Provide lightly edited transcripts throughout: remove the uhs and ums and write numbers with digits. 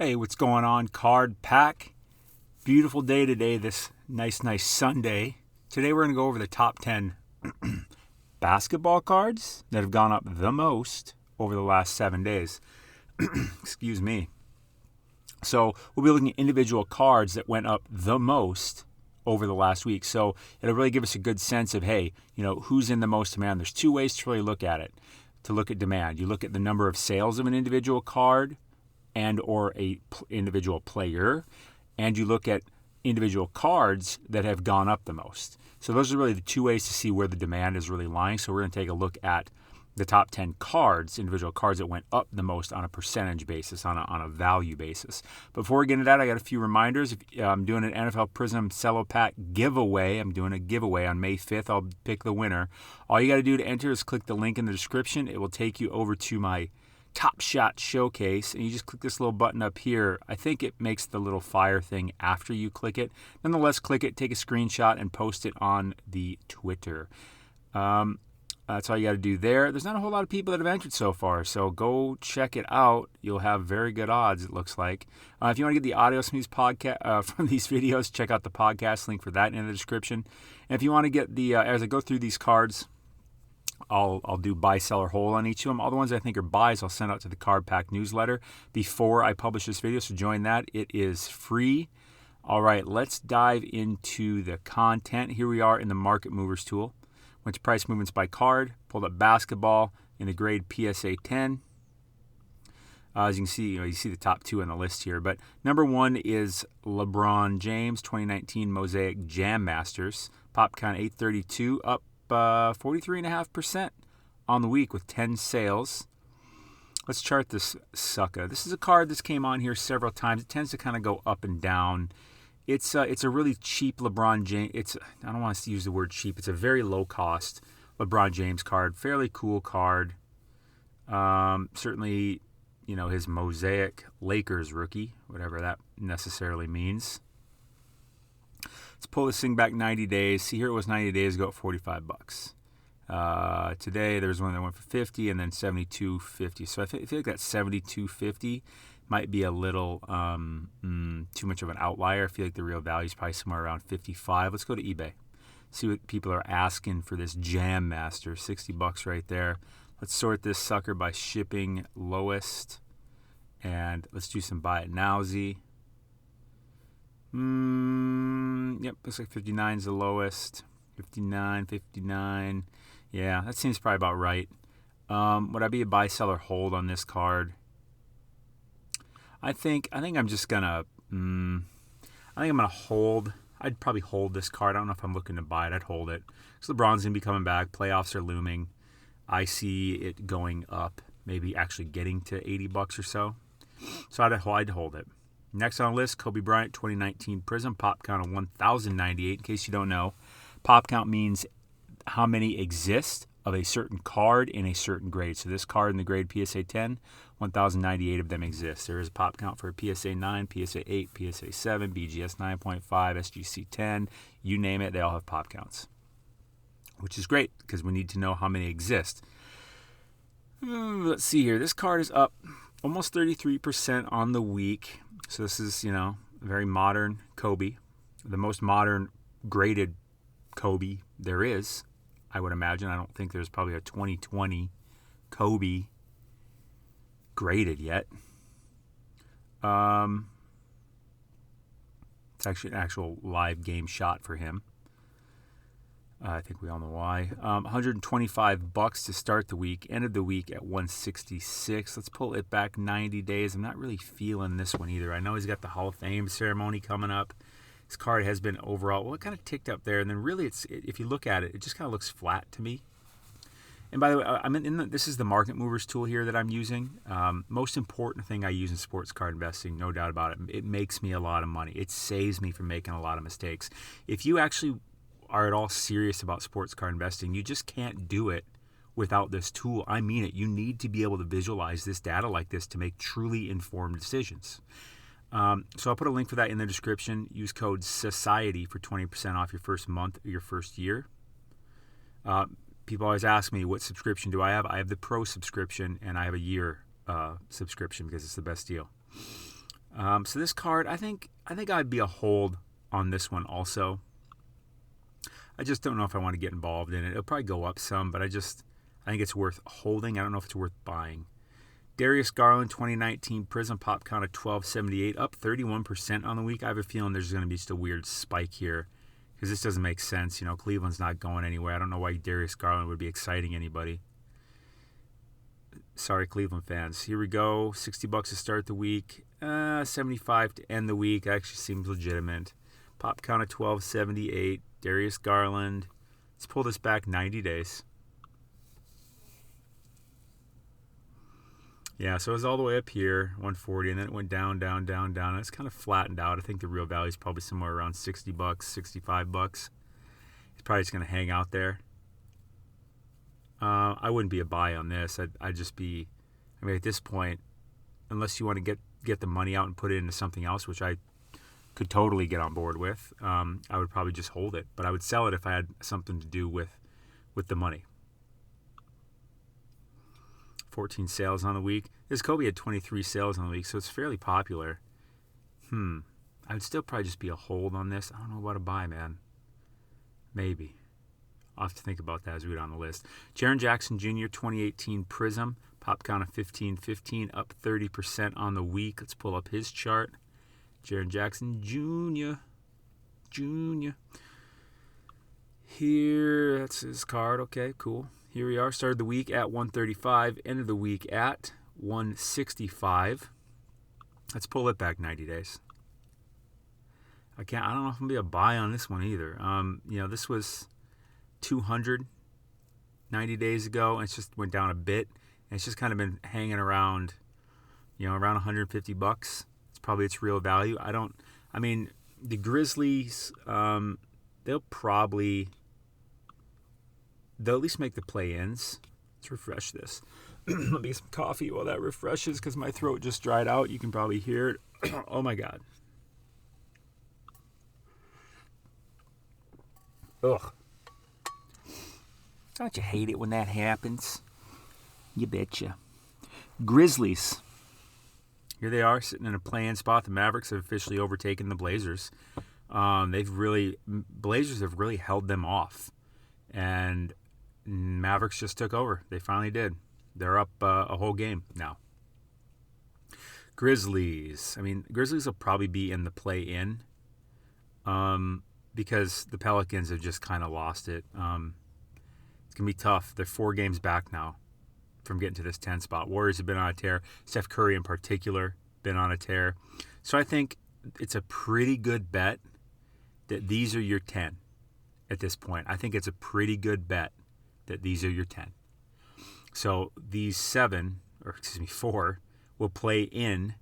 Hey, what's going on, Card Pack? Beautiful day today, this nice Sunday. Today we're going to go over the top 10 basketball cards that have gone up the most over the last 7 days. Excuse me. So we'll be looking at individual cards that went up the most over the last week. So it'll really give us a good sense of, hey, who's in the most demand. There's two ways to really look at it, to look at demand. You look at the number of sales of an individual card and or a individual player, and you look at individual cards that have gone up the most. So those are really the two ways to see where the demand is really lying. So we're going to take a look at the top 10 cards, individual cards that went up the most on a percentage basis, on a value basis. Before we get into that, I got a few reminders. I'm doing an NFL Prizm Cello Pack giveaway. I'm doing a giveaway on May 5th. I'll pick the winner. All you got to do to enter is click the link in the description. It will take you over to my Top Shot Showcase, and you just click this little button up here. I think it makes the little fire thing after you click it. Nonetheless, click it, take a screenshot, and post it on the Twitter. That's all you got to do there. There's not a whole lot of people that have entered so far, so go check it out. You'll have very good odds, it looks like. If you want to get the audio from these videos, check out the podcast link for that in the description. And if you want to get the, as I go through these cards, I'll do buy, sell, or hold on each of them. All the ones I think are buys, I'll send out to the Card Pack newsletter before I publish this video, so join that. It is free. All right, let's dive into the content. Here we are in the Market Movers tool. Went to price movements by card, pulled up basketball in the grade PSA 10. As you can see, you see the top two on the list here. But number one is LeBron James 2019 Mosaic Jam Masters. Pop count 832, up 43.5% on the week with 10 sales. Let's chart this sucker. This is a card that's came on here several times. It tends to kind of go up and down. It's a really cheap LeBron James. I don't want to use the word cheap. It's a very low cost LeBron James card. Fairly cool card. Certainly, his Mosaic Lakers rookie, whatever that necessarily means. Let's pull this thing back 90 days. See, here it was 90 days ago at $45. Today there's one that went for 50 and then 72.50. So I feel like that 72.50 might be a little too much of an outlier. I feel like the real value is probably somewhere around 55. Let's go to eBay. See what people are asking for this Jam Master. $60 right there. Let's sort this sucker by shipping lowest. And let's do some buy it nowsy. Yep, looks like 59 is the lowest. 59. Yeah, that seems probably about right. Would I be a buy, sell, or hold on this card? I think I'm just gonna. I think I'm gonna hold. I'd probably hold this card. I don't know if I'm looking to buy it. I'd hold it. So LeBron's gonna be coming back. Playoffs are looming. I see it going up. Maybe actually getting to $80 or so. So I'd hold it. Next on the list, Kobe Bryant 2019 Prizm. Pop count of 1,098. In case you don't know, pop count means how many exist of a certain card in a certain grade. So this card in the grade PSA 10, 1,098 of them exist. There is a pop count for PSA 9, PSA 8, PSA 7, BGS 9.5, SGC 10. You name it, they all have pop counts, which is great because we need to know how many exist. Let's see here. This card is up almost 33% on the week. So this is, very modern Kobe, the most modern graded Kobe there is, I would imagine. I don't think there's probably a 2020 Kobe graded yet. It's actually an actual live game shot for him. I think we all know why. $125 to start the week. Ended the week at $166. Let's pull it back 90 days. I'm not really feeling this one either. I know he's got the Hall of Fame ceremony coming up. This card has been overall, it kind of ticked up there. And then really, if you look at it, it just kind of looks flat to me. And by the way, this is the Market Movers tool here that I'm using. Most important thing I use in sports card investing, no doubt about it. It makes me a lot of money. It saves me from making a lot of mistakes. If you actually are at all serious about sports card investing, you just can't do it without this tool. I mean it. You need to be able to visualize this data like this to make truly informed decisions. So I'll put a link for that in the description. Use code SOCIETY for 20% off your first month or your first year. People always ask me, what subscription do I have? I have the Pro subscription, and I have a year subscription because it's the best deal. So this card, I think I'd be a hold on this one also. I just don't know if I want to get involved in it. It'll probably go up some, but I think it's worth holding. I don't know if it's worth buying. Darius Garland, 2019 Prizm pop count of 1278, up 31% on the week. I have a feeling there's going to be just a weird spike here because this doesn't make sense. Cleveland's not going anywhere. I don't know why Darius Garland would be exciting anybody. Sorry, Cleveland fans. Here we go. $60 to start the week. 75 to end the week. Actually seems legitimate. Pop count of 1278. Darius Garland. Let's pull this back 90 days. Yeah, so it was all the way up here, 140, and then it went down, down, down, down. And it's kind of flattened out. I think the real value is probably somewhere around $60, $65. It's probably just going to hang out there. I wouldn't be a buy on this. I'd just be, at this point, unless you want to get the money out and put it into something else, which I could totally get on board with, I would probably just hold it. But I would sell it if I had something to do with the money. 14 sales on the week. This Kobe had 23 sales on the week, so it's fairly popular. I would still probably just be a hold on this. I don't know what to buy, man. Maybe. I'll have to think about that as we get on the list. Jaren Jackson Jr., 2018 Prizm. Pop count of 1515, up 30% on the week. Let's pull up his chart. Jaren Jackson Jr. Here, that's his card. Okay, cool. Here we are. Started the week at 135. Ended the week at 165. Let's pull it back 90 days. I don't know if I'm going to be a buy on this one either. This was 200 90 days ago, and it just went down a bit. And it's just kind of been hanging around, around $150. It's probably its real value. The Grizzlies, they'll at least make the play-ins. Let's refresh this. Let me get some coffee while that refreshes because my throat just dried out. You can probably hear it. Oh, my God. Ugh. Don't you hate it when that happens? You betcha. Grizzlies. Here they are, sitting in a play-in spot. The Mavericks have officially overtaken the Blazers. Blazers have really held them off. And Mavericks just took over. They finally did. They're up a whole game now. Grizzlies. Grizzlies will probably be in the play-in because the Pelicans have just kind of lost it. It's going to be tough. They're 4 games back now from getting to this 10 spot. Warriors have been on a tear. Steph Curry in particular been on a tear. So I think it's a pretty good bet that these are your 10 at this point. I think it's a pretty good bet that these are your 10. So these 4 will play in.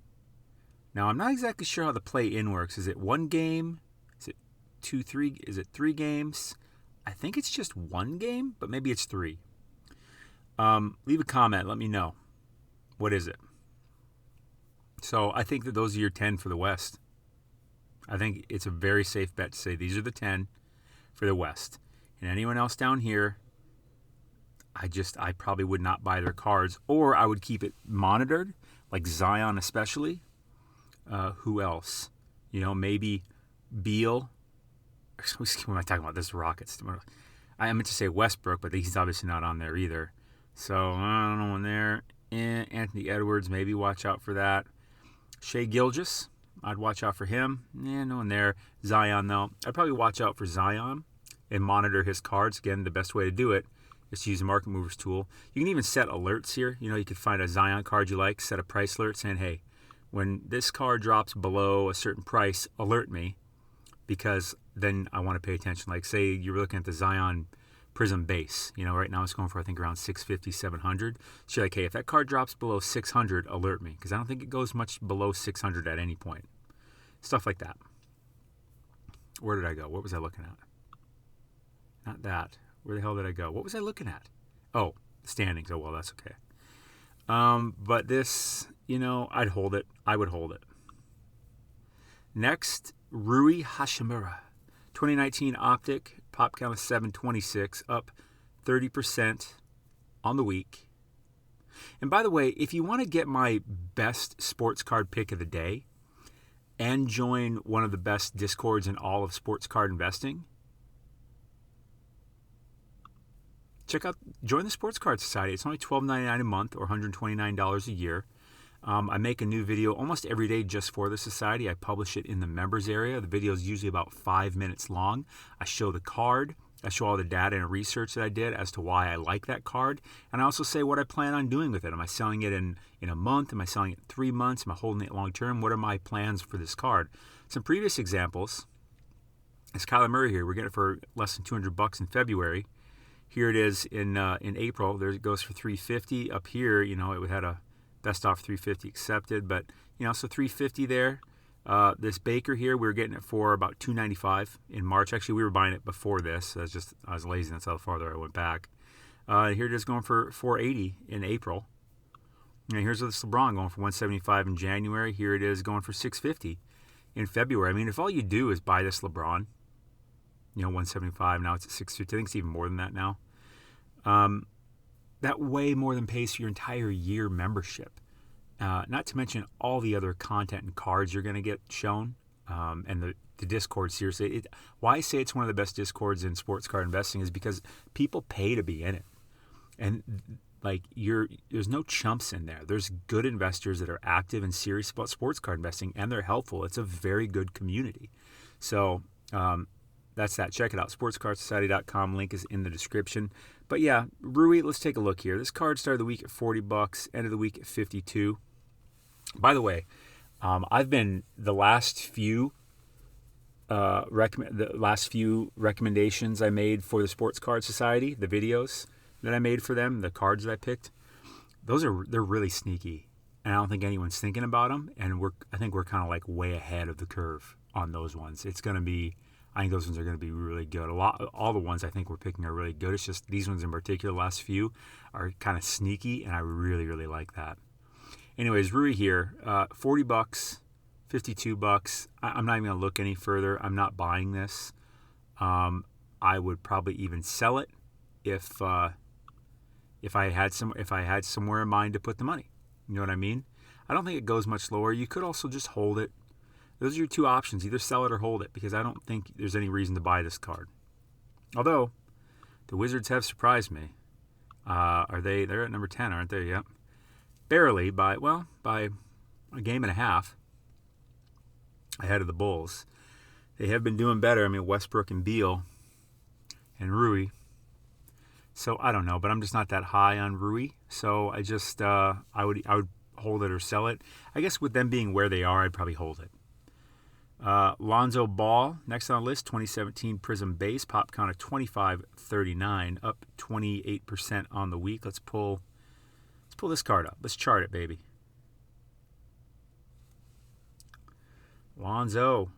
Now I'm not exactly sure how the play in works. Is it 1 game? Is it 2, 3? Is it 3 games? I think it's just 1 game, but maybe it's 3. Leave a comment. Let me know. What is it? So I think that those are your 10 for the West. I think it's a very safe bet to say these are the 10 for the West. And anyone else down here, I probably would not buy their cards, or I would keep it monitored, like Zion especially. Who else? Maybe Beal. What am I talking about? This Rockets. I meant to say Westbrook, but he's obviously not on there either. So I don't know when there. Anthony Edwards, maybe watch out for that. Shai Gilgeous, I'd watch out for him. No one there. Zion, though. I'd probably watch out for Zion and monitor his cards. Again, the best way to do it is to use the Market Movers tool. You can even set alerts here. You could find a Zion card you like, set a price alert saying, hey, when this card drops below a certain price, alert me, because then I want to pay attention. Like, say you're looking at the Zion Prizm base. Right now it's going for, I think, around 650, 700. So you're like, hey, if that card drops below 600, alert me, because I don't think it goes much below 600 at any point. Stuff like that. Where did I go? What was I looking at? Not that. Where the hell did I go? What was I looking at? Oh, the standings. Oh, well, that's okay. But this, I'd hold it. I would hold it. Next, Rui Hachimura. 2019 Optic, pop count of 726, up 30% on the week. And by the way, if you want to get my best sports card pick of the day, and join one of the best Discords in all of sports card investing, join the Sports Card Society. It's only $12.99 a month or $129 a year. I make a new video almost every day just for the society. I publish it in the members area. The video is usually about 5 minutes long. I show the card. I show all the data and research that I did as to why I like that card. And I also say what I plan on doing with it. Am I selling it in a month? Am I selling it in 3 months? Am I holding it long term? What are my plans for this card? Some previous examples is Kyler Murray here. We're getting it for less than $200 in February. Here it is in April. There it goes for $350. Up here, it had a best off $350 accepted, but so $350 there. This Baker here, we were getting it for about $295 in March. Actually, we were buying it before this. I was lazy. That's how farther I went back. Here it is going for $480 in April. And here's this LeBron going for $175 in January. Here it is going for $650 in February. I mean, if all you do is buy this LeBron, $175, now it's at $650. I think it's even more than that now. That way more than pays for your entire year membership. Not to mention all the other content and cards you're going to get shown, and the Discord. Seriously, why I say it's one of the best Discords in sports card investing is because people pay to be in it, and there's no chumps in there. There's good investors that are active and serious about sports card investing, and they're helpful. It's a very good community. So that's that. Check it out. SportsCardSociety.com. Link is in the description. But yeah, Rui, let's take a look here. This card started the week at $40, ended the week at $52. By the way, I've been the last few recommendations I made for the Sports Card Society, the videos that I made for them, the cards that I picked, they're really sneaky, and I don't think anyone's thinking about them. And I think we're kind of like way ahead of the curve on those ones. I think those ones are going to be really good. All the ones I think we're picking are really good. It's just these ones in particular, the last few, are kind of sneaky, and I really, really like that. Anyways, Rui here, $40, $52. I'm not even going to look any further. I'm not buying this. I would probably even sell it if I had somewhere in mind to put the money. You know what I mean? I don't think it goes much lower. You could also just hold it. Those are your two options. Either sell it or hold it, because I don't think there's any reason to buy this card. Although, the Wizards have surprised me. They're at number 10, aren't they? Yep. Barely, by a game and a half ahead of the Bulls. They have been doing better. I mean, Westbrook and Beal and Rui. So, I don't know, but I'm just not that high on Rui. So, I just, I would hold it or sell it. I guess with them being where they are, I'd probably hold it. Lonzo Ball, next on the list, 2017 Prizm base, pop count of 2539, up 28% on the week. Let's pull this card up. Let's chart it, baby. Lonzo,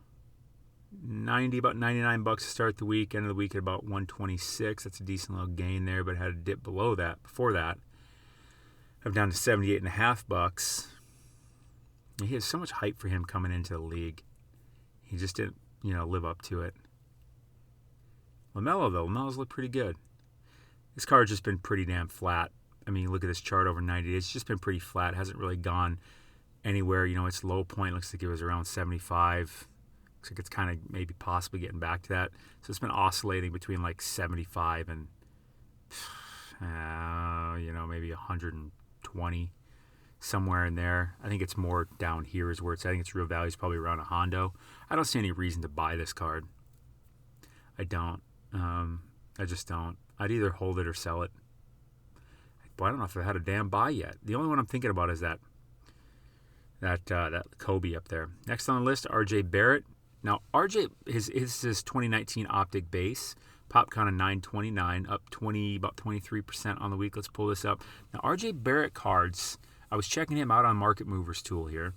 about $99 to start the week, end of the week at about 126. That's a decent little gain there, but had a dip below that. Before that, I'm down to $78.50. He has so much hype for him coming into the league. He just didn't, live up to it. LaMelo's looked pretty good. This card's just been pretty damn flat. I mean, look at this chart over 90 days. It's just been pretty flat. It hasn't really gone anywhere. Its low point looks like it was around 75. Looks like it's kind of maybe possibly getting back to that. So it's been oscillating between like 75 and, maybe 120. Somewhere in there. I think it's more down here is where it's at. I think its real value is probably around a Hondo. I don't see any reason to buy this card. I don't. I just don't. I'd either hold it or sell it. But I don't know if I had a damn buy yet. The only one I'm thinking about is that Kobe up there. Next on the list, RJ Barrett. Now, RJ is his 2019 Optic base. Pop count of 929, up about 23% on the week. Let's pull this up. Now, RJ Barrett cards, I was checking him out on Market Movers tool here,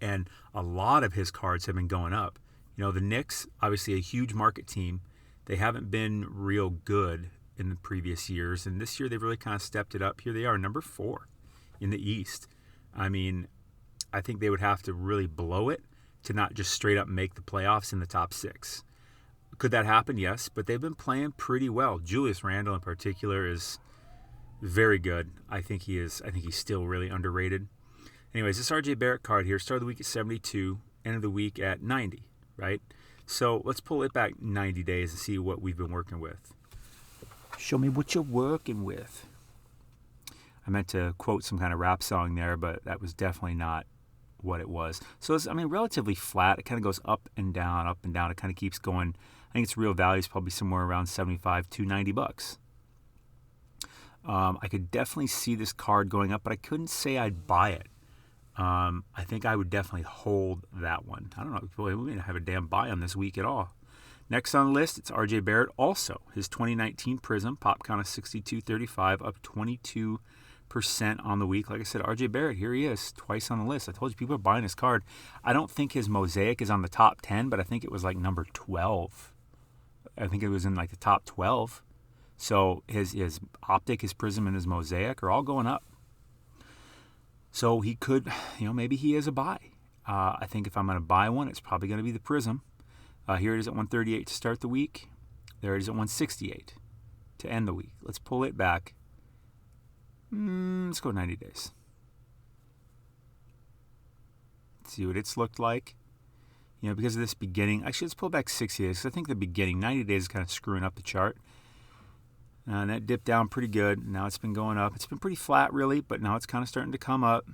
and a lot of his cards have been going up. The Knicks, obviously a huge market team. They haven't been real good in the previous years, and this year they've really kind of stepped it up. Here they are, number 4 in the East. I mean, I think they would have to really blow it to not just straight up make the playoffs in the top 6. Could that happen? Yes, but they've been playing pretty well. Julius Randle in particular is very good. I think he's still really underrated. Anyways, this RJ Barrett card here started the week at 72, end of the week at 90, right? So let's pull it back 90 days and see what we've been working with. Show me what you're working with. I meant to quote some kind of rap song there, but that was definitely not what it was. So it's, relatively flat. It kind of goes up and down, up and down. It kind of keeps going. I think its real value is probably somewhere around 75 to 90 bucks. I could definitely see this card going up, but I couldn't say I'd buy it. I think I would definitely hold that one. I don't know. Boy, we didn't have a damn buy on this week at all. Next on the list, it's RJ Barrett. Also, his 2019 Prizm, pop count of 62.35, up 22% on the week. Like I said, RJ Barrett, here he is, twice on the list. I told you people are buying his card. I don't think his mosaic is on the top 10, but I think it was like number 12. I think it was in like the top 12. So his optic, his Prizm, and his mosaic are all going up. So he could, maybe he is a buy. I think if I'm going to buy one, it's probably going to be the Prizm. Here it is at 138 to start the week. There it is at 168 to end the week. Let's pull it back. Let's go 90 days. Let's see what it's looked like. Because of this beginning. Actually, let's pull back 60 days. Because I think the beginning, 90 days is kind of screwing up the chart. And that dipped down pretty good. Now it's been going up. It's been pretty flat, really, but now it's kind of starting to come up.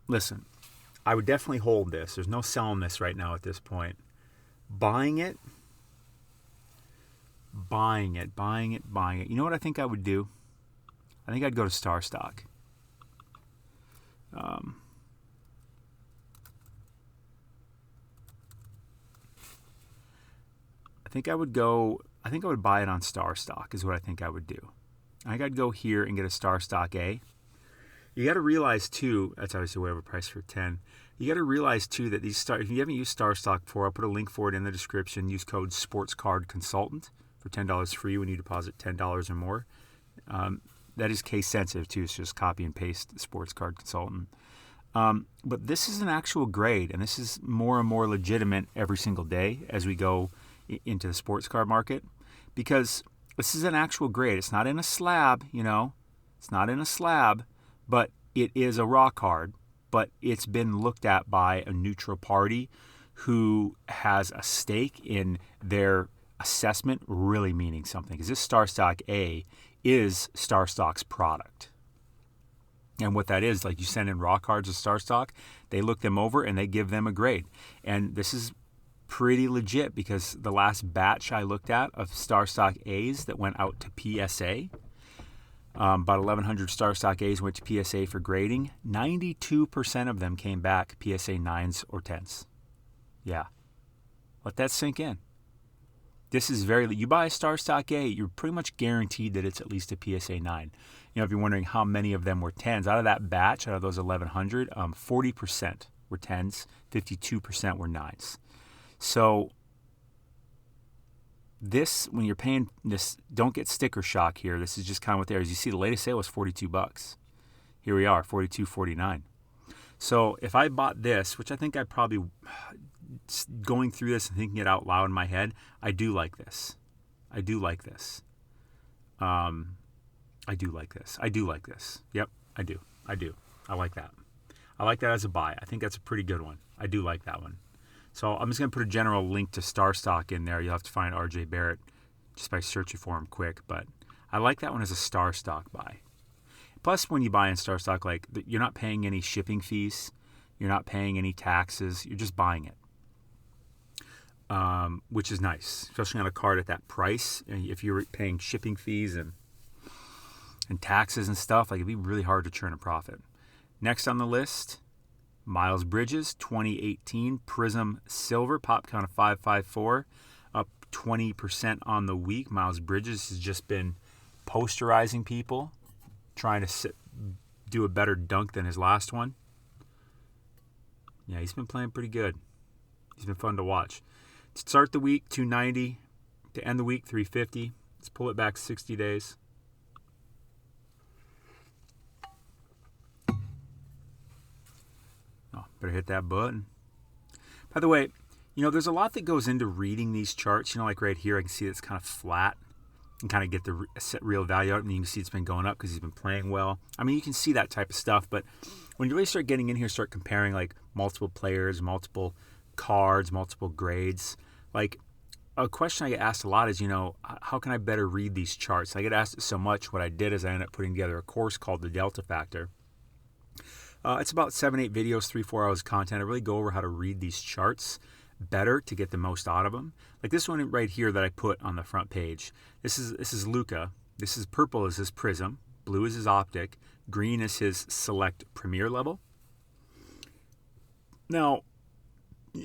Listen, I would definitely hold this. There's no selling this right now at this point. Buying it. You know what I think I would do? I think I'd go to StarStock. I would buy it on StarStock is what I think I would do. I think I'd go here and get a StarStock A. You got to realize too, that's obviously whatever price for 10. You got to realize too that if you haven't used StarStock before, I'll put a link for it in the description. Use code SportsCardConsultant for $10 free when you deposit $10 or more. That is case sensitive too. It's just copy and paste SportsCardConsultant. But this is an actual grade, and this is more and more legitimate every single day as we go into the sports card market, because this is an actual grade. It's not in a slab, It's not in a slab, but it is a raw card. But it's been looked at by a neutral party who has a stake in their assessment really meaning something. Because this StarStock A is StarStock's product. And what that is, like you send in raw cards to StarStock, they look them over and they give them a grade. And this is pretty legit because the last batch I looked at of StarStock A's that went out to PSA, about 1,100 StarStock A's went to PSA for grading. 92% of them came back PSA 9s or 10s. Yeah. Let that sink in. This is you buy a StarStock A, you're pretty much guaranteed that it's at least a PSA 9. If you're wondering how many of them were 10s, out of that batch, out of those 1,100, 40% were 10s, 52% were 9s. So this, when you're paying this, don't get sticker shock here. This is just kind of what there is. You see the latest sale was $42. Here we are, $42.49. So if I bought this, which I think I probably, going through this and thinking it out loud in my head, I do like this. I do like this. Yep, I do. I like that. I like that as a buy. I think that's a pretty good one. I do like that one. So I'm just going to put a general link to StarStock in there. You'll have to find RJ Barrett just by searching for him quick. But I like that one as a StarStock buy. Plus, when you buy in StarStock, like, you're not paying any shipping fees. You're not paying any taxes. You're just buying it, which is nice, especially on a card at that price. If you're paying shipping fees and taxes and stuff, like, it'd be really hard to churn a profit. Next on the list, Miles Bridges, 2018 Prizm Silver, pop count of 554, up 20% on the week. Miles Bridges has just been posterizing people, trying to do a better dunk than his last one. Yeah, he's been playing pretty good. He's been fun to watch. To start the week, 290. To end the week, 350. Let's pull it back 60 days. Oh, better hit that button. By the way, there's a lot that goes into reading these charts. Like right here, I can see it's kind of flat. and kind of get the real value out of him. You can see it's been going up because he's been playing well. I mean, you can see that type of stuff, but when you really start getting in here, start comparing like multiple players, multiple cards, multiple grades, like a question I get asked a lot is, how can I better read these charts? I get asked it so much. What I did is I ended up putting together a course called the Delta Factor. It's about 7-8 videos, 3-4 hours of content. I really go over how to read these charts better to get the most out of them. Like this one right here that I put on the front page. This is Luca. This is purple is his Prizm. Blue is his Optic. Green is his Select Premier level. Now,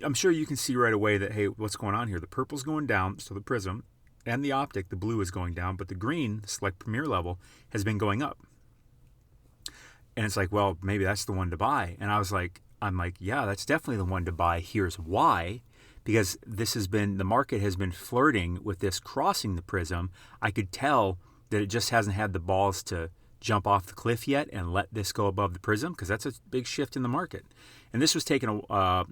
I'm sure you can see right away that, hey, what's going on here? The purple's going down, so the Prizm, and the Optic, the blue is going down, but the green, the Select Premier level, has been going up. And it's like, well, maybe that's the one to buy. And I'm like, yeah, that's definitely the one to buy. Here's why. Because the market has been flirting with this crossing the Prizm. I could tell that it just hasn't had the balls to jump off the cliff yet and let this go above the Prizm, because that's a big shift in the market. And this was taken a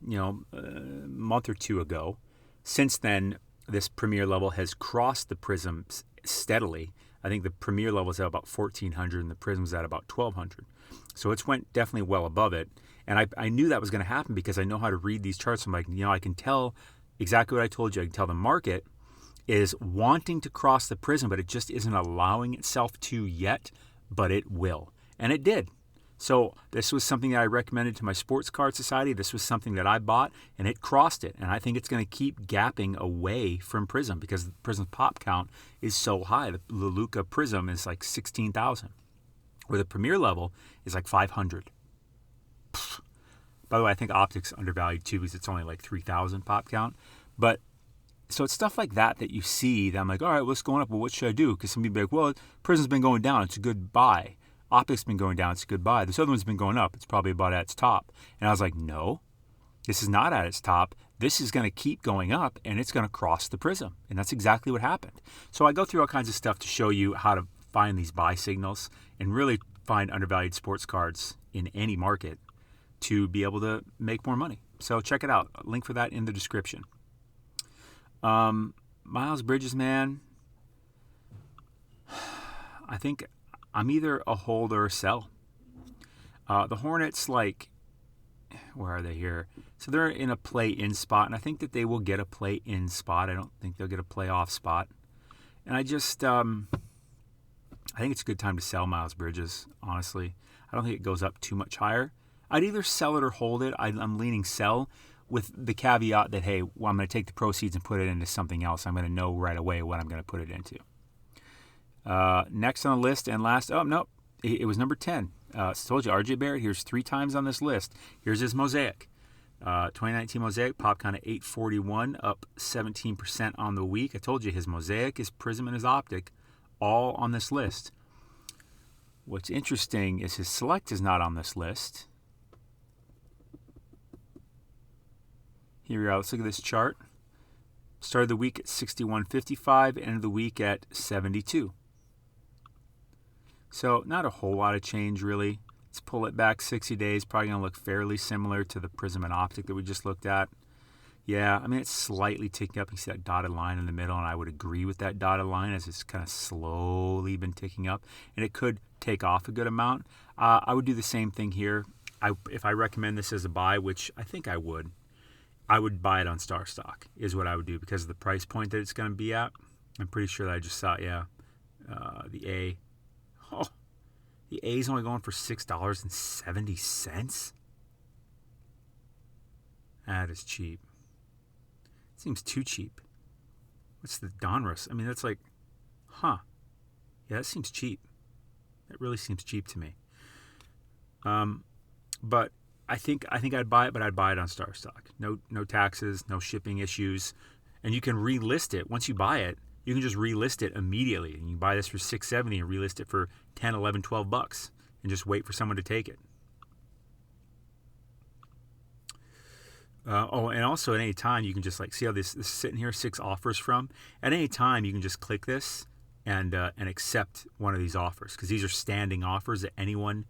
month or two ago. Since then, this Premier level has crossed the Prizm steadily. I think the Premier level is at about 1,400 and the Prizm's at about 1,200. So it's went definitely well above it. And I knew that was going to happen because I know how to read these charts. I'm like, I can tell exactly what I told you. I can tell the market is wanting to cross the Prizm, but it just isn't allowing itself to yet, but it will. And it did. So this was something that I recommended to my Sports Card Society. This was something that I bought, and it crossed it. And I think it's going to keep gapping away from Prizm because the Prizm pop count is so high. The Luca Prizm is like 16,000, where the Premier level is like 500. By the way, I think Optic's undervalued too because it's only like 3,000 pop count. But so it's stuff like that you see that I'm like, all right, what's going up? Well, what should I do? Because some people be like, well, Prizm's been going down. It's a good buy. Optic's been going down. It's a good buy. This other one's been going up. It's probably about at its top. And I was like, no, this is not at its top. This is going to keep going up, and it's going to cross the Prizm. And that's exactly what happened. So I go through all kinds of stuff to show you how to find these buy signals and really find undervalued sports cards in any market to be able to make more money. So check it out. Link for that in the description. Miles Bridges, man, I think I'm either a hold or a sell. The Hornets, like, where are they here? So they're in a play-in spot, and I think that they will get a play-in spot. I don't think they'll get a playoff spot. And I just, I think it's a good time to sell Miles Bridges, honestly. I don't think it goes up too much higher. I'd either sell it or hold it. I'm leaning sell with the caveat that, hey, well, I'm going to take the proceeds and put it into something else. I'm going to know right away what I'm going to put it into. Next on the list and last, it was number 10. I told you, RJ Barrett, here's 3 times on this list. Here's his Mosaic. 2019 Mosaic, pop count of 841, up 17% on the week. I told you his Mosaic, his Prizm, and his Optic, all on this list. What's interesting is his Select is not on this list. Here we are. Let's look at this chart. Started the week at 61.55, ended the week at 72. So not a whole lot of change, really. Let's pull it back 60 days. Probably going to look fairly similar to the Prizm and Optic that we just looked at. Yeah, I mean, it's slightly ticking up. You see that dotted line in the middle, and I would agree with that dotted line as it's kind of slowly been ticking up. And it could take off a good amount. I would do the same thing here. If I recommend this as a buy, which I think I would buy it on StarStock, is what I would do because of the price point that it's going to be at. I'm pretty sure that I just saw, the A. Oh, the A is only going for $6.70. That is cheap. It seems too cheap. What's the Donruss? I mean, that's like, yeah, that seems cheap. That really seems cheap to me. But I think I'd buy it, but I'd buy it on StarStock. No taxes, no shipping issues, and you can relist it once you buy it. You can just relist it immediately. And you can buy this for $6.70 and relist it for $10, $11, $12 and just wait for someone to take it. And also at any time, you can just see how this is sitting here, 6 offers from. At any time, you can just click this and accept one of these offers because these are standing offers that anyone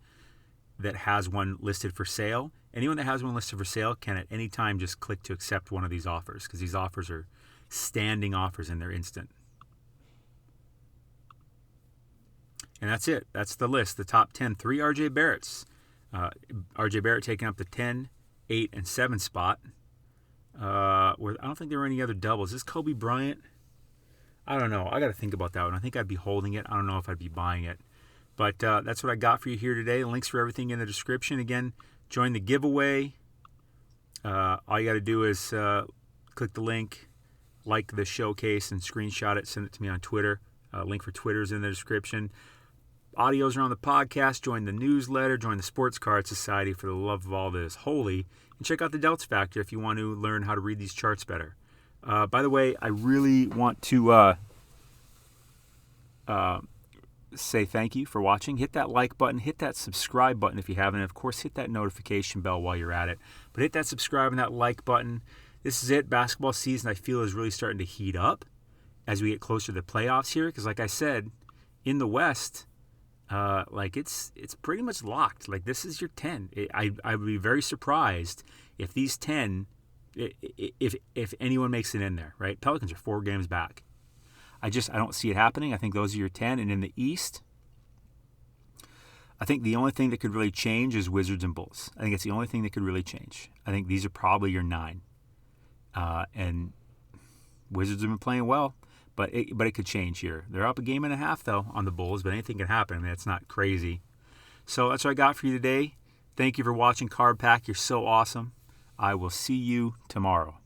that has one listed for sale, anyone that has one listed for sale can at any time just click to accept one of these offers because these offers are standing offers and they're instant. And that's it. That's the list. The top 10. 3 R.J. Barretts. R.J. Barrett taking up the 10, 8, and 7 spot. I don't think there were any other doubles. Is this Kobe Bryant? I don't know. I got to think about that one. I think I'd be holding it. I don't know if I'd be buying it. But that's what I got for you here today. Links for everything in the description. Again, join the giveaway. All you got to do is click the link, like the showcase, and screenshot it. Send it to me on Twitter. Link for Twitter is in the description. Audios are on the podcast. Join the newsletter. Join the Sports Card Society for the love of all that is holy. And check out the Delts Factor if you want to learn how to read these charts better. By the way, I really want to say thank you for watching. Hit that like button. Hit that subscribe button if you haven't. And of course, hit that notification bell while you're at it. But hit that subscribe and that like button. This is it. Basketball season, I feel, is really starting to heat up as we get closer to the playoffs here. Because like I said, in the West, it's pretty much locked. Like, this is your 10. I would be very surprised if these 10, if anyone makes it in there, right? Pelicans are 4 games back. I don't see it happening. I think those are your 10. And in the East, I think the only thing that could really change is Wizards and Bulls. I think it's the only thing that could really change. I think these are probably your 9. And Wizards have been playing well. But it could change here. They're up a game and a half, though, on the Bulls, but anything can happen. I mean, it's not crazy. So that's what I got for you today. Thank you for watching Card Pack. You're so awesome. I will see you tomorrow.